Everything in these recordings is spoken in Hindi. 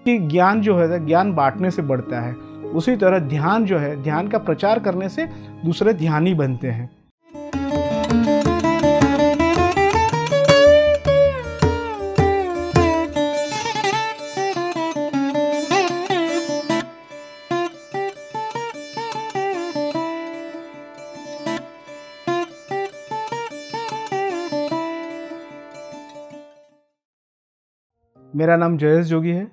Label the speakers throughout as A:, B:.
A: कि ज्ञान जो है ज्ञान बांटने से बढ़ता है, उसी तरह ध्यान जो है, ध्यान का प्रचार करने से दूसरे ध्यानी बनते हैं। मेरा नाम जयेश जोगी है।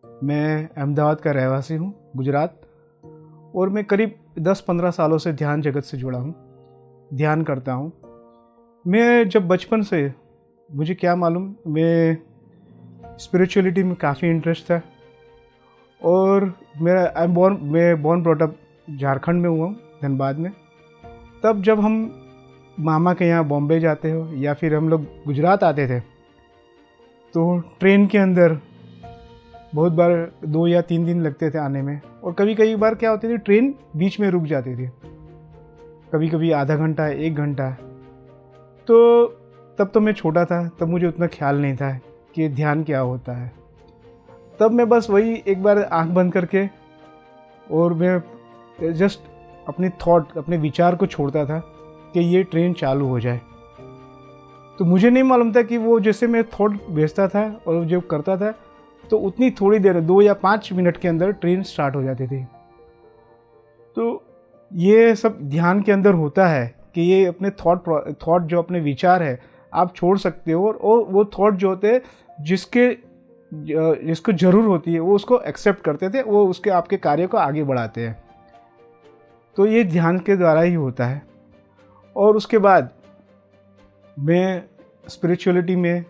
A: मैं अहमदाबाद का रहवासी हूँ, गुजरात। और मैं करीब 10-15 सालों से ध्यान जगत से जुड़ा हूँ, ध्यान करता हूँ। मैं जब बचपन से, मुझे क्या मालूम, मैं स्पिरिचुअलिटी में काफ़ी इंटरेस्ट था। और मैं बॉर्न ब्रॉट अप झारखंड में हुआ हूँ, धनबाद में। तब जब हम मामा के यहाँ बॉम्बे जाते हो या फिर हम लोग गुजरात आते थे, तो ट्रेन के अंदर बहुत बार 2 या 3 दिन लगते थे आने में। और कभी कभी बार क्या होती थी, ट्रेन बीच में रुक जाती थी, कभी कभी आधा घंटा, 1 घंटा। तो तब तो मैं छोटा था, तब मुझे उतना ख्याल नहीं था कि ध्यान क्या होता है। तब मैं बस वही एक बार आंख बंद करके और मैं जस्ट अपने विचार को छोड़ता था कि ये ट्रेन चालू हो जाए। तो मुझे नहीं मालूम था कि वो जैसे मैं थॉट भेजता था और जब करता था, तो उतनी थोड़ी देर, 2 या 5 मिनट के अंदर ट्रेन स्टार्ट हो जाती थी। तो ये सब ध्यान के अंदर होता है कि ये अपने थॉट जो अपने विचार है आप छोड़ सकते हो, और वो थॉट जो होते हैं जिसको ज़रूर होती है वो उसको एक्सेप्ट करते थे, वो उसके आपके कार्य को आगे बढ़ाते हैं। तो ये ध्यान के द्वारा ही होता है। और उसके बाद मैं स्पिरिचुअलिटी में,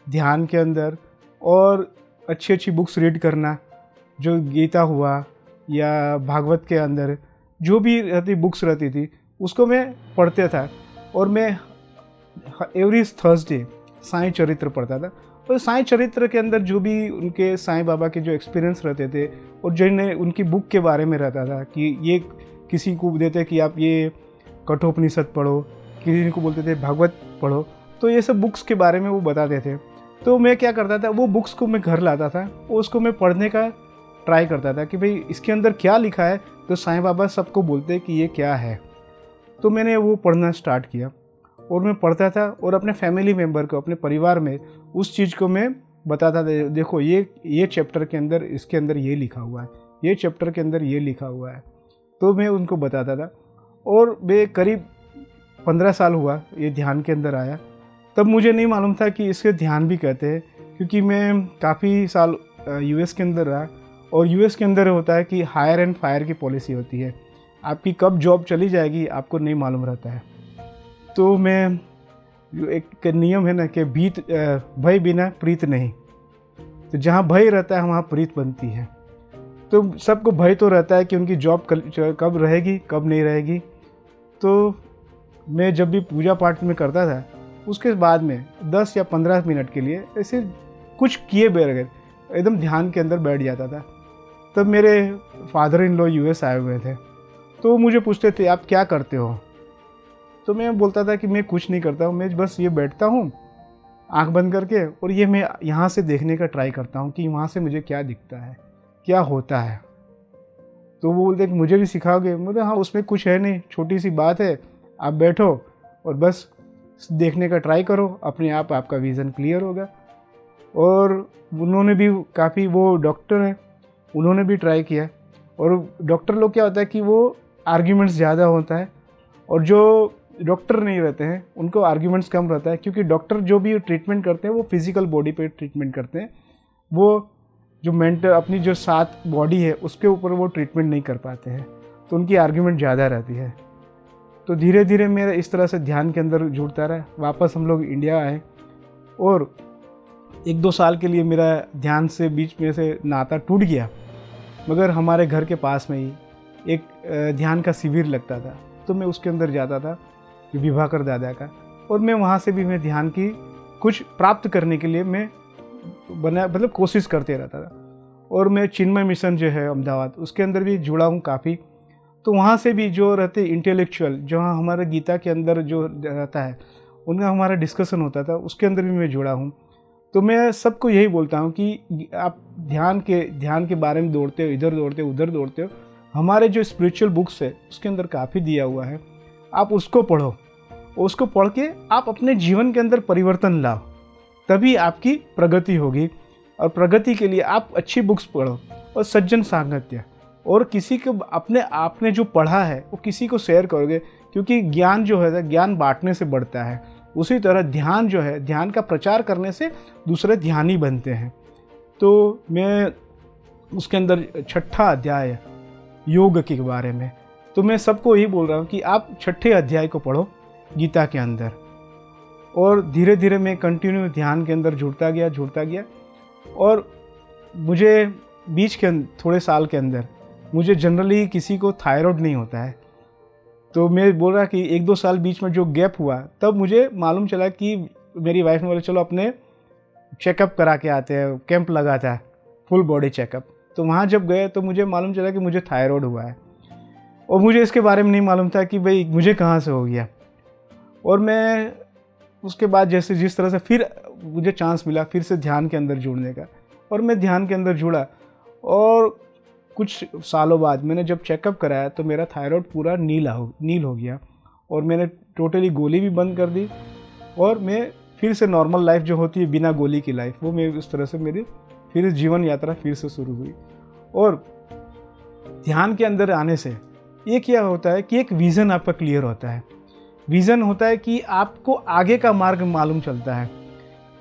A: ध्यान के अंदर और अच्छी अच्छी बुक्स रीड करना, जो गीता हुआ या भागवत के अंदर जो भी बुक्स रहती थी उसको मैं पढ़ते था। और मैं एवरी थर्सडे साईं चरित्र पढ़ता था। और साईं चरित्र के अंदर जो भी उनके साईं बाबा के जो एक्सपीरियंस रहते थे और जिन्हें उनकी बुक के बारे में रहता था कि ये किसी को देते कि आप ये कठोपनिषद पढ़ो, किसी को बोलते थे भागवत पढ़ो, तो ये सब बुक्स के बारे में वो बताते थे। तो मैं क्या करता था, वो बुक्स को मैं घर लाता था, उसको मैं पढ़ने का ट्राई करता था कि भाई इसके अंदर क्या लिखा है। तो साईं बाबा सबको बोलते कि ये क्या है। तो मैंने वो पढ़ना स्टार्ट किया और मैं पढ़ता था और अपने फैमिली मेम्बर को, अपने परिवार में उस चीज़ को मैं बताता था, देखो ये चैप्टर के अंदर, इसके अंदर ये लिखा हुआ है, ये चैप्टर के अंदर ये लिखा हुआ है। तो मैं उनको बताता था। और मैं करीब 15 साल हुआ ये ध्यान के अंदर आया। तब मुझे नहीं मालूम था कि इसके ध्यान भी कहते हैं, क्योंकि मैं काफ़ी साल यूएस के अंदर रहा। और यूएस के अंदर होता है कि हायर एंड फायर की पॉलिसी होती है, आपकी कब जॉब चली जाएगी आपको नहीं मालूम रहता है। तो मैं, एक नियम है ना कि भय बिना प्रीत नहीं, तो जहाँ भय रहता है वहाँ प्रीत बनती है। तो सबको भय तो रहता है कि उनकी जॉब कब रहेगी, कब नहीं रहेगी। तो मैं जब भी पूजा पाठ में करता था, उसके बाद में 10 या 15 मिनट के लिए ऐसे कुछ किए बगैर एकदम ध्यान के अंदर बैठ जाता था। तब मेरे फादर इन लॉ यूएस आए हुए थे, तो वो मुझे पूछते थे आप क्या करते हो। तो मैं बोलता था कि मैं कुछ नहीं करता हूँ, मैं बस ये बैठता हूँ आंख बंद करके, और ये मैं यहाँ से देखने का ट्राई करता हूँ कि वहाँ से मुझे क्या दिखता है, क्या होता है। तो वो बोलते कि मुझे भी सिखाओगे। मुझे हाँ, उसमें कुछ है नहीं, छोटी सी बात है, आप बैठो और बस देखने का ट्राई करो, अपने आप आपका विज़न क्लियर होगा। और उन्होंने भी काफ़ी, वो डॉक्टर हैं, उन्होंने भी ट्राई किया। और डॉक्टर लोग क्या होता है कि वो आर्ग्यूमेंट्स ज़्यादा होता है, और जो डॉक्टर नहीं रहते हैं उनको आर्ग्यूमेंट्स कम रहता है, क्योंकि डॉक्टर जो भी ट्रीटमेंट करते हैं वो फिज़िकल बॉडी पे ट्रीटमेंट करते हैं, वो जो मेंटल अपनी जो साथ बॉडी है उसके ऊपर वो ट्रीटमेंट नहीं कर पाते हैं, तो उनकी आर्ग्यूमेंट ज़्यादा रहती है। तो धीरे धीरे मेरा इस तरह से ध्यान के अंदर जुड़ता रहा। वापस हम लोग इंडिया आए और 1-2 साल के लिए मेरा ध्यान से बीच में से नाता टूट गया। मगर हमारे घर के पास में ही एक ध्यान का शिविर लगता था, तो मैं उसके अंदर जाता था, विभाकर दादा का। और मैं वहाँ से भी मैं ध्यान की कुछ प्राप्त करने के लिए मैं कोशिश करते रहता था। और मैं चिन्मय मिशन जो है अहमदाबाद, उसके अंदर भी जुड़ा हूँ काफ़ी। तो वहाँ से भी जो रहते इंटेलेक्चुअल, जो हमारे गीता के अंदर जो रहता है, उनका हमारा डिस्कशन होता था, उसके अंदर भी मैं जुड़ा हूँ। तो मैं सबको यही बोलता हूँ कि आप ध्यान के बारे में दौड़ते हो, इधर दौड़ते हो, उधर दौड़ते हो, हमारे जो स्पिरिचुअल बुक्स है उसके अंदर काफ़ी दिया हुआ है, आप उसको पढ़ो। उसको पढ़ के आप अपने जीवन के अंदर परिवर्तन लाओ, तभी आपकी प्रगति होगी। और प्रगति के लिए आप अच्छी बुक्स पढ़ो और सज्जन सांगत्य, और किसी को अपने आपने जो पढ़ा है वो किसी को शेयर करोगे, क्योंकि ज्ञान जो है ज्ञान बांटने से बढ़ता है। उसी तरह ध्यान जो है, ध्यान का प्रचार करने से दूसरे ध्यानी बनते हैं। तो मैं उसके अंदर 6ठा अध्याय है योग के बारे में, तो मैं सबको यही बोल रहा हूँ कि आप 6ठे अध्याय को पढ़ो गीता के अंदर। और धीरे धीरे मैं कंटिन्यू ध्यान के अंदर जुड़ता गया। और मुझे बीच के थोड़े साल के अंदर मुझे जनरली किसी को थायराइड नहीं होता है, तो मैं बोल रहा कि 1-2 साल बीच में जो गैप हुआ, तब मुझे मालूम चला कि मेरी वाइफ ने बोला चलो अपने चेकअप करा के आते हैं, कैंप लगा था फुल बॉडी चेकअप। तो वहाँ जब गए तो मुझे मालूम चला कि मुझे थायराइड हुआ है, और मुझे इसके बारे में नहीं मालूम था कि भाई मुझे कहाँ से हो गया। और मैं उसके बाद जैसे जिस तरह से फिर मुझे चांस मिला फिर से ध्यान के अंदर जुड़ने का, और मैं ध्यान के अंदर जुड़ा, और कुछ सालों बाद मैंने जब चेकअप कराया तो मेरा थायराइड पूरा नील हो गया, और मैंने टोटली गोली भी बंद कर दी, और मैं फिर से नॉर्मल लाइफ जो होती है बिना गोली की लाइफ, वो मैं उस तरह से मेरी फिर जीवन यात्रा फिर से शुरू हुई। और ध्यान के अंदर आने से ये क्या होता है कि एक विज़न आपका क्लियर होता है। विज़न होता है कि आपको आगे का मार्ग मालूम चलता है।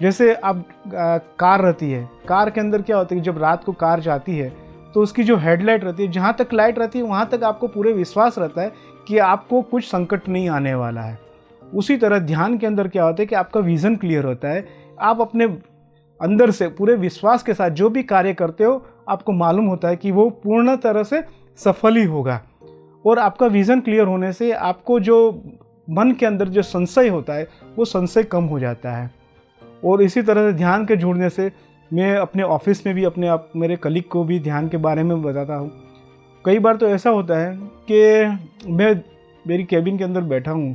A: जैसे अब कार रहती है, कार के अंदर क्या होता है कि जब रात को कार जाती है तो उसकी जो हेडलाइट रहती है, जहाँ तक लाइट रहती है वहाँ तक आपको पूरे विश्वास रहता है कि आपको कुछ संकट नहीं आने वाला है। उसी तरह ध्यान के अंदर क्या होता है कि आपका विज़न क्लियर होता है। आप अपने अंदर से पूरे विश्वास के साथ जो भी कार्य करते हो, आपको मालूम होता है कि वो पूर्ण तरह से सफल ही होगा। और आपका विज़न क्लियर होने से आपको जो मन के अंदर जो संशय होता है वो संशय कम हो जाता है। और इसी तरह से ध्यान के जुड़ने से मैं अपने ऑफिस में भी मेरे कलीग को भी ध्यान के बारे में बताता हूँ। कई बार तो ऐसा होता है कि मैं मेरी कैबिन के अंदर बैठा हूँ,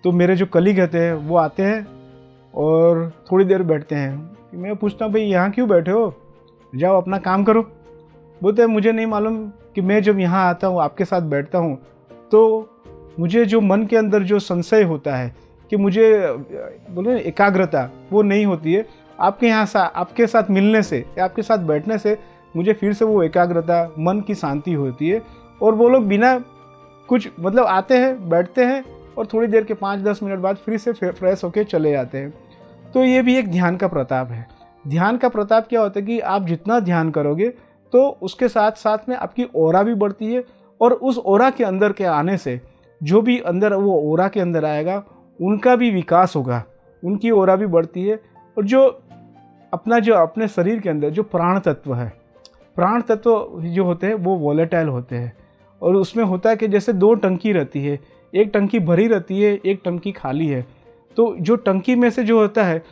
A: तो मेरे जो कलीग रहते हैं वो आते हैं और थोड़ी देर बैठते हैं। मैं पूछता हूँ भाई यहाँ क्यों बैठे हो, जाओ अपना काम करो। बोलते हैं मुझे नहीं मालूम कि मैं जब यहाँ आता हूँ आपके साथ बैठता हूँ तो मुझे जो मन के अंदर जो संशय होता है कि मुझे बोले एकाग्रता वो नहीं होती है, आपके साथ मिलने से या आपके साथ बैठने से मुझे फिर से वो एकाग्रता, मन की शांति होती है। और वो लोग बिना कुछ मतलब आते हैं, बैठते हैं और थोड़ी देर के 5-10 मिनट बाद फिर से फ्रेश होके चले जाते हैं। तो ये भी एक ध्यान का प्रताप है। ध्यान का प्रताप क्या होता है कि आप जितना ध्यान करोगे तो उसके साथ साथ में आपकी ऑरा भी बढ़ती है, और उस ऑरा के अंदर के आने से जो भी अंदर वो ऑरा के अंदर आएगा उनका भी विकास होगा, उनकी ऑरा भी बढ़ती है। और जो अपने शरीर के अंदर जो प्राण तत्व है, प्राण तत्व जो होते हैं वो वॉलेटाइल होते हैं। और उसमें होता है कि जैसे 2 टंकी रहती है, एक टंकी भरी रहती है, एक टंकी खाली है। तो जो टंकी में से जो होता है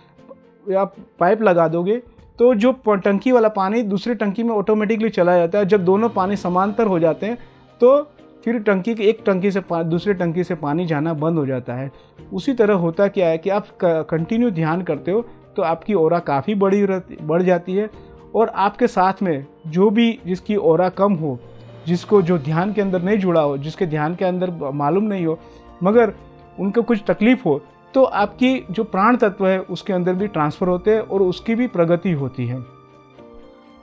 A: आप पाइप लगा दोगे तो जो टंकी वाला पानी दूसरी टंकी में ऑटोमेटिकली चला जाता है। जब दोनों पानी समांतर हो जाते हैं तो फिर एक टंकी से दूसरे टंकी से पानी जाना बंद हो जाता है। उसी तरह होता क्या है कि आप कंटिन्यू ध्यान करते हो तो आपकी ऑरा काफ़ी बढ़ जाती है। और आपके साथ में जो भी जिसकी ऑरा कम हो, जिसको जो ध्यान के अंदर नहीं जुड़ा हो, जिसके ध्यान के अंदर मालूम नहीं हो, मगर उनको कुछ तकलीफ हो, तो आपकी जो प्राण तत्व है उसके अंदर भी ट्रांसफ़र होते हैं और उसकी भी प्रगति होती है।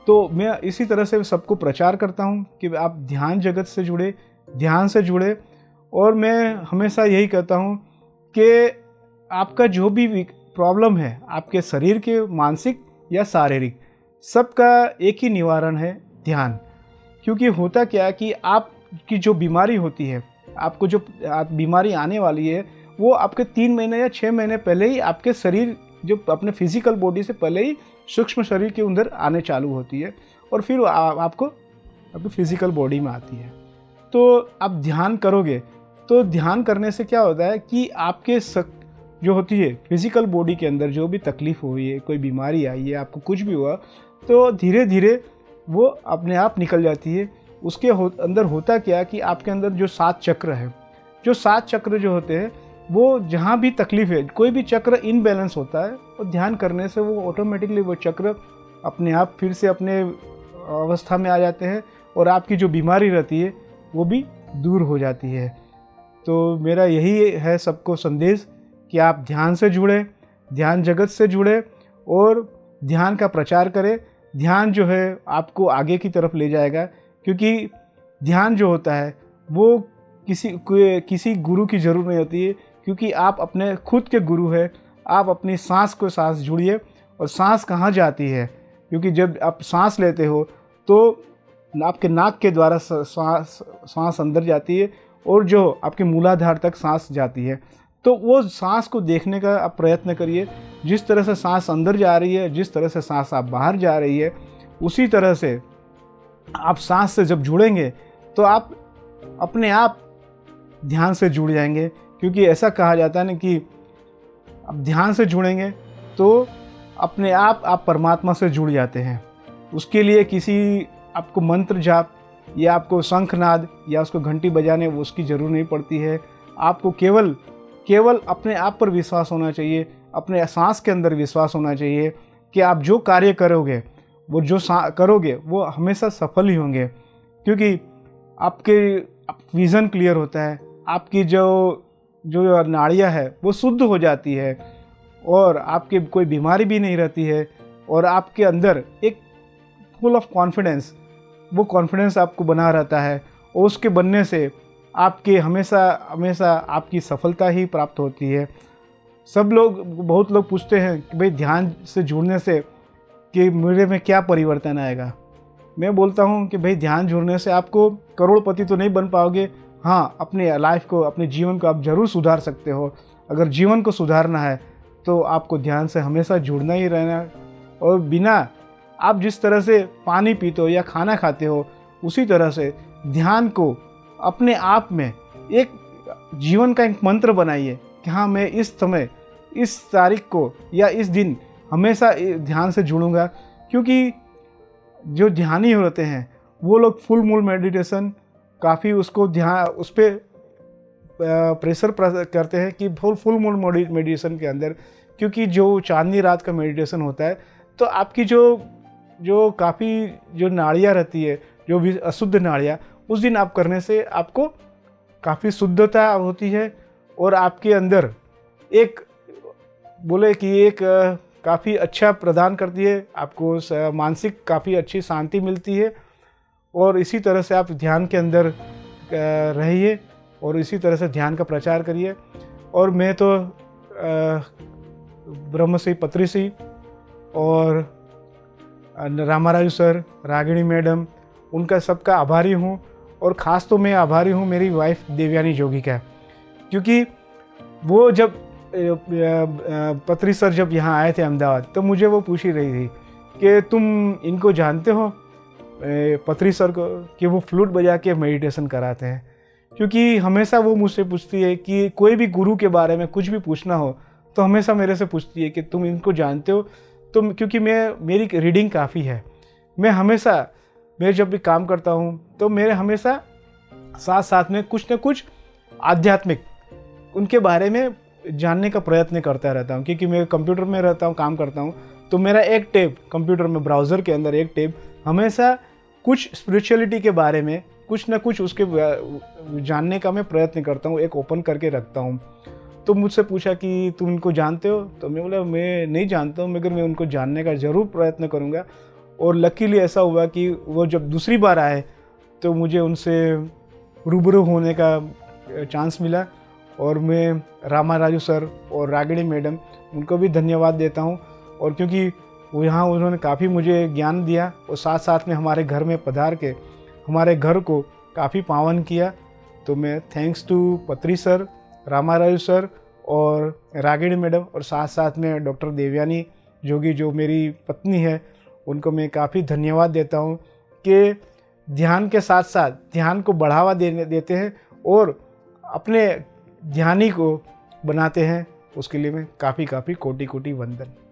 A: तो मैं इसी तरह से सबको प्रचार करता हूँ कि आप ध्यान जगत से जुड़े, ध्यान से जुड़े। और मैं हमेशा यही कहता हूँ कि आपका जो भी प्रॉब्लम है, आपके शरीर के मानसिक या शारीरिक, सबका एक ही निवारण है, ध्यान। क्योंकि होता क्या है कि आपकी जो बीमारी होती है, आपको जो बीमारी आने वाली है, वो आपके 3 महीने या 6 महीने पहले ही आपके शरीर जो अपने फिजिकल बॉडी से पहले ही सूक्ष्म शरीर के अंदर आने चालू होती है, और फिर आपको आपकी फिजिकल बॉडी में आती है। तो आप ध्यान करोगे तो ध्यान करने से क्या होता है कि आपके जो होती है फिजिकल बॉडी के अंदर जो भी तकलीफ हुई है, कोई बीमारी आई है, आपको कुछ भी हुआ, तो धीरे धीरे वो अपने आप निकल जाती है। उसके अंदर होता क्या कि आपके अंदर जो 7 चक्र है, जो 7 चक्र जो होते हैं वो जहाँ भी तकलीफ है, कोई भी चक्र इनबैलेंस होता है, और ध्यान करने से वो ऑटोमेटिकली वो चक्र अपने आप फिर से अपने अवस्था में आ जाते हैं, और आपकी जो बीमारी रहती है वो भी दूर हो जाती है। तो मेरा यही है सबको संदेश कि आप ध्यान से जुड़ें, ध्यान जगत से जुड़े और ध्यान का प्रचार करें। ध्यान जो है आपको आगे की तरफ ले जाएगा, क्योंकि ध्यान जो होता है वो किसी गुरु की ज़रूरत नहीं होती है, क्योंकि आप अपने खुद के गुरु हैं। आप अपनी सांस को सांस जुड़िए, और सांस कहाँ जाती है, क्योंकि जब आप सांस लेते हो तो आपके नाक के द्वारा सांस अंदर जाती है, और जो आपके मूलाधार तक सांस जाती है। तो वो सांस को देखने का आप प्रयत्न करिए। जिस तरह से सांस अंदर जा रही है, जिस तरह से सांस आप बाहर जा रही है, उसी तरह से आप सांस से जब जुड़ेंगे तो आप अपने आप ध्यान से जुड़ जाएंगे। क्योंकि ऐसा कहा जाता है ना कि आप ध्यान से जुड़ेंगे तो अपने आप परमात्मा से जुड़ जाते हैं। उसके लिए किसी आपको मंत्र जाप या आपको शंखनाद या उसको घंटी बजाने वो उसकी ज़रूरत नहीं पड़ती है। आपको केवल अपने आप पर विश्वास होना चाहिए, अपने सांस के अंदर विश्वास होना चाहिए कि आप जो कार्य करोगे वो हमेशा सफल ही होंगे। क्योंकि आपके विज़न क्लियर होता है, आपकी जो नाड़ियाँ है वो शुद्ध हो जाती है, और आपके कोई बीमारी भी नहीं रहती है, और आपके अंदर एक फुल ऑफ कॉन्फिडेंस, वो कॉन्फिडेंस आपको बना रहता है, और उसके बनने से आपके हमेशा आपकी सफलता ही प्राप्त होती है। बहुत लोग पूछते हैं कि भाई ध्यान से जुड़ने से कि मेरे में क्या परिवर्तन आएगा। मैं बोलता हूँ कि भाई ध्यान जुड़ने से आपको करोड़पति तो नहीं बन पाओगे, हाँ अपने लाइफ को, अपने जीवन को आप ज़रूर सुधार सकते हो। अगर जीवन को सुधारना है तो आपको ध्यान से हमेशा जुड़ना ही रहना है। और बिना आप जिस तरह से पानी पीते हो या खाना खाते हो, उसी तरह से ध्यान को अपने आप में एक जीवन का एक मंत्र बनाइए कि हाँ मैं इस समय, इस तारीख को या इस दिन हमेशा ध्यान से जुड़ूंगा। क्योंकि जो ध्यानी होते हैं वो लोग फुल मून मेडिटेशन काफ़ी उसको उस पर प्रेशर करते हैं कि फुल मून मेडिटेशन के अंदर, क्योंकि जो चांदनी रात का मेडिटेशन होता है तो आपकी जो काफ़ी जो नाड़ियाँ रहती है, जो भी अशुद्ध नाड़ियाँ, उस दिन आप करने से आपको काफ़ी शुद्धता होती है, और आपके अंदर एक काफ़ी अच्छा प्रदान करती है, आपको मानसिक काफ़ी अच्छी शांति मिलती है। और इसी तरह से आप ध्यान के अंदर रहिए और इसी तरह से ध्यान का प्रचार करिए। और मैं तो ब्रह्मश्री पत्रीश्री और रामाराजू सर, रागिणी मैडम, उनका सबका आभारी हूँ। और ख़ास तो मैं आभारी हूँ मेरी वाइफ देवयानी जोगी का, क्योंकि वो जब पत्री सर जब यहाँ आए थे अहमदाबाद, तो मुझे वो पूछ ही रही थी कि तुम इनको जानते हो, पत्री सर को, कि वो फ्लूट बजा के मेडिटेशन कराते हैं। क्योंकि हमेशा वो मुझसे पूछती है कि कोई भी गुरु के बारे में कुछ भी पूछना हो तो हमेशा मेरे से पूछती है कि तुम इनको जानते हो। तो क्योंकि मेरी रीडिंग काफ़ी है, मैं जब भी काम करता हूँ तो मेरे हमेशा साथ साथ में कुछ न कुछ आध्यात्मिक उनके बारे में जानने का प्रयत्न करता रहता हूँ। क्योंकि मैं कंप्यूटर में रहता हूँ, काम करता हूँ, तो मेरा एक टैब कंप्यूटर में, ब्राउज़र के अंदर एक टैब हमेशा कुछ स्पिरिचुअलिटी के बारे में कुछ न कुछ उसके जानने का मैं प्रयत्न करता हूँ, एक ओपन करके रखता हूँ। तो मुझसे पूछा कि तुम इनको जानते हो, तो मैं बोला मैं नहीं जानता हूँ, मगर मैं उनको जानने का ज़रूर प्रयत्न करूँगा। और लकीली ऐसा हुआ कि वो जब दूसरी बार आए तो मुझे उनसे रूबरू होने का चांस मिला। और मैं रामाराजू सर और रागिणी मैडम, उनको भी धन्यवाद देता हूँ। और क्योंकि वो यहाँ उन्होंने काफ़ी मुझे ज्ञान दिया, और साथ साथ में हमारे घर में पधार के हमारे घर को काफ़ी पावन किया। तो मैं थैंक्स टू पत्री सर, रामाराजू सर और रागिणी मैडम, और साथ साथ में डॉक्टर देवयानी जोगी जो मेरी पत्नी है, उनको मैं काफ़ी धन्यवाद देता हूँ कि ध्यान के साथ साथ ध्यान को बढ़ावा देते हैं और अपने ध्यानी को बनाते हैं। उसके लिए मैं काफ़ी कोटि वंदन।